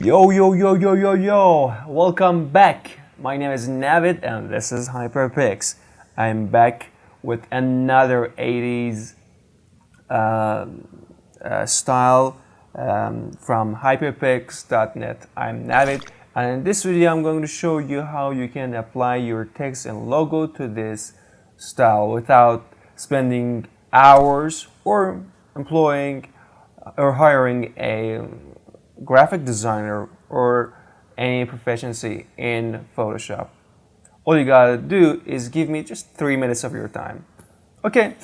Yo, yo, yo, yo, yo, yo! Welcome back. My name is Navid and this is HyperPix. I'm back with another 80s style from hyperpix.net. I'm Navid, and in this video I'm going to show you how you can apply your text and logo to this style without spending hours or employing or hiring a graphic designer or any proficiency in Photoshop. All you gotta do is give me just 3 minutes of your time. Okay,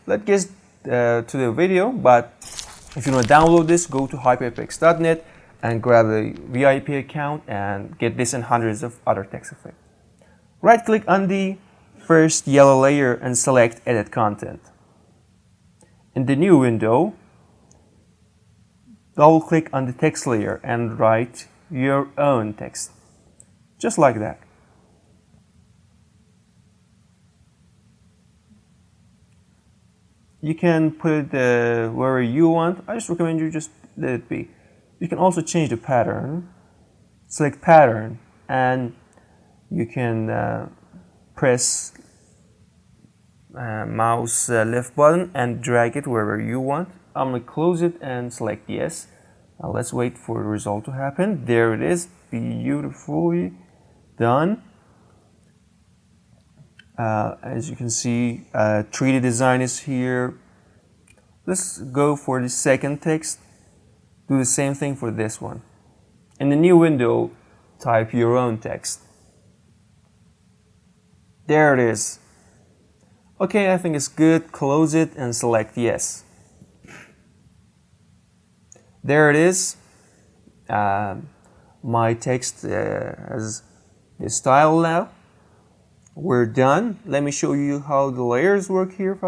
let's get to the video, but if you want to download this, go to hyperpix.net and grab a VIP account and get this and hundreds of other text effects. Right click on the first yellow layer and select Edit Content. In the new window, double click on the text layer and write your own text. Just like that. You can put it wherever you want. I just recommend you just let it be. You can also change the pattern. Select pattern and you can press mouse left button and drag it wherever you want. I'm going to close it and select yes. Now let's wait for the result to happen. There it is, beautifully done. As you can see, 3D design is here. Let's go for the second text. Do the same thing for this one. In the new window, type your own text. There it is. Okay, I think it's good. Close it and select yes. There it is. My text has the style now. We're done. Let me show you how the layers work here.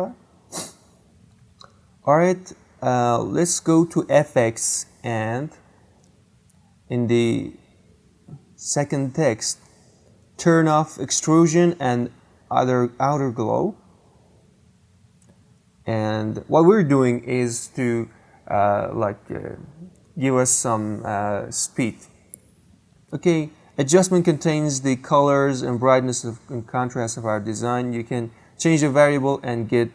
Alright, let's go to FX and in the second text, turn off extrusion and outer glow. And what we're doing is to give us some speed. Okay, adjustment contains the colors and brightness and contrast of our design. You can change the variable and get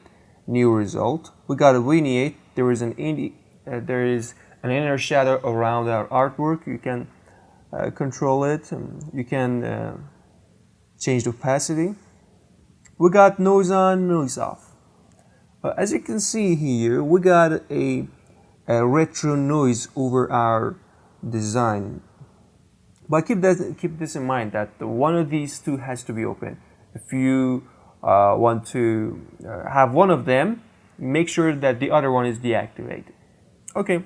new result. We got a vignette. There is an inner shadow around our artwork. You can control it. You can change the opacity. We got noise on, noise off. As you can see here, we got a retro noise over our design. But keep this in mind that one of these two has to be open. If you want to have one of them, make sure that the other one is deactivated. Okay,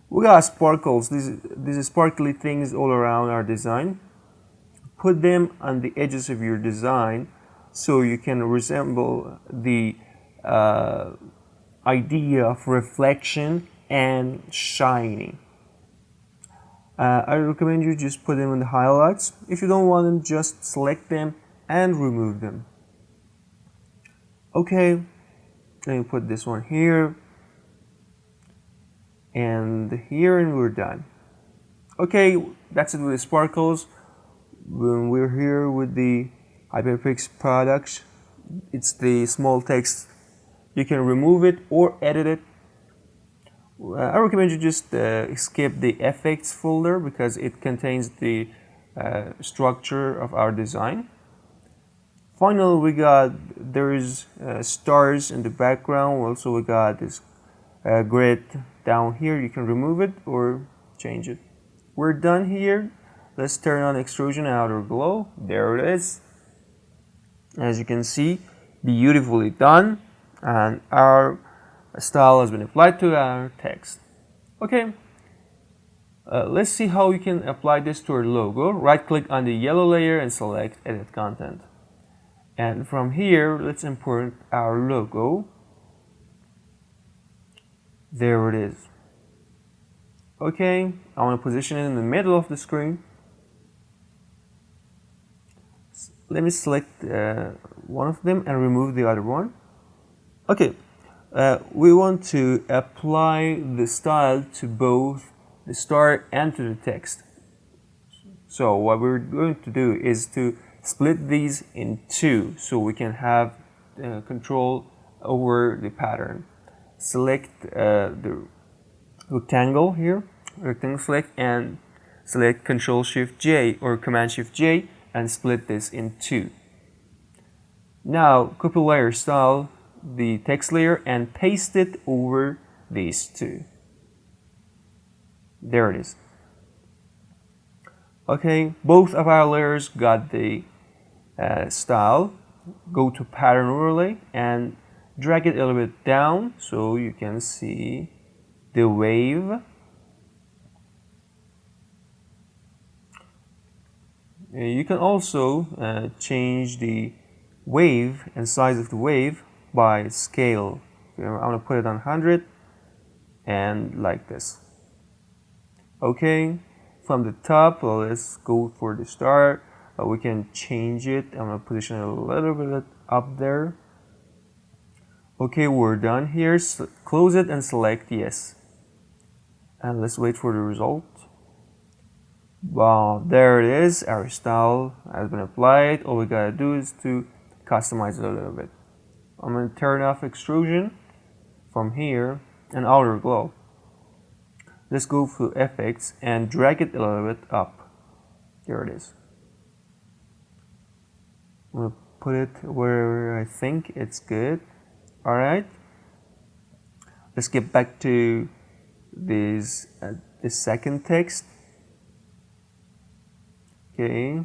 we got sparkles. These sparkly things all around our design. Put them on the edges of your design so you can resemble the idea of reflection and shining. I recommend you just put them in the highlights. If you don't want them, just select them and remove them. Okay, let me put this one here and here, and we're done. Okay, that's it with the sparkles. When we're here with the HyperPix products, it's the small text. You can remove it or edit it. I recommend you just skip the effects folder because it contains the structure of our design. Finally, there is stars in the background. Also, we got this grid down here. You can remove it or change it. We're done here. Let's turn on extrusion and outer glow. There it is. As you can see, beautifully done, and our style has been applied to our text. Okay, let's see how we can apply this to our logo. Right click on the yellow layer and select Edit Content. And from here, let's import our logo. There it is. Okay, I want to position it in the middle of the screen. Let me select one of them and remove the other one. Okay, we want to apply the style to both the star and to the text. So what we're going to do is to split these in two so we can have control over the pattern. Select the rectangle here, rectangle select, and select Ctrl Shift J or Command Shift J and split this in two. Now copy layer style the text layer and paste it over these two. There it is. Okay, both of our layers got the style. Go to pattern overlay and drag it a little bit down so you can see the wave. You can also change the wave and size of the wave by scale. I'm going to put it on 100 and like this. Okay, from the top, let's go for the star. We can change it. I'm going to position it a little bit up there. Okay, we're done here. So close it and select yes. And let's wait for the result. Wow, there it is. Our style has been applied. All we gotta do is to customize it a little bit. I'm going to turn off extrusion from here and outer glow. Let's go to effects and drag it a little bit up. There it is. I'm going to put it where I think it's good. Alright. Let's get back to this second text. Okay.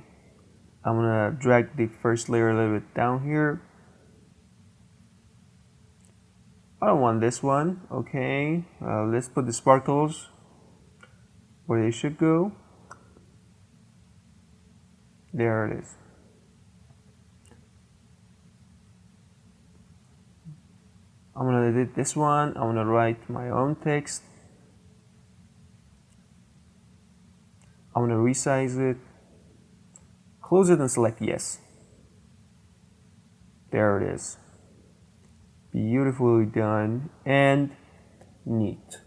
I'm going to drag the first layer a little bit down here. I don't want this one. Okay. Let's put the sparkles where they should go. There it is. I'm gonna edit this one. I'm gonna write my own text. I'm gonna resize it. Close it and select yes. There it is. Beautifully done and neat.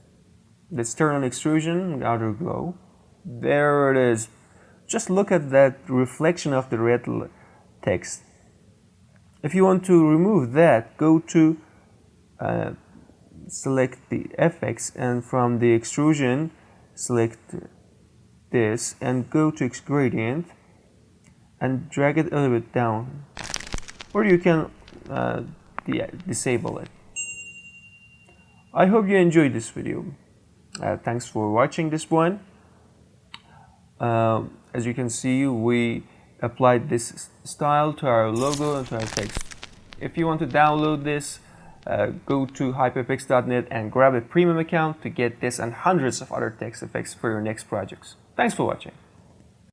Let's turn on extrusion, outer glow. There it is. Just look at that reflection of the red text. If you want to remove that, go to select the FX and from the extrusion select this and go to gradient and drag it a little bit down, or you can disable it. I hope you enjoyed this video. Thanks for watching this one. As you can see, we applied this style to our logo and to our text. If you want to download this, go to hyperpix.net and grab a premium account to get this and hundreds of other text effects for your next projects. Thanks for watching.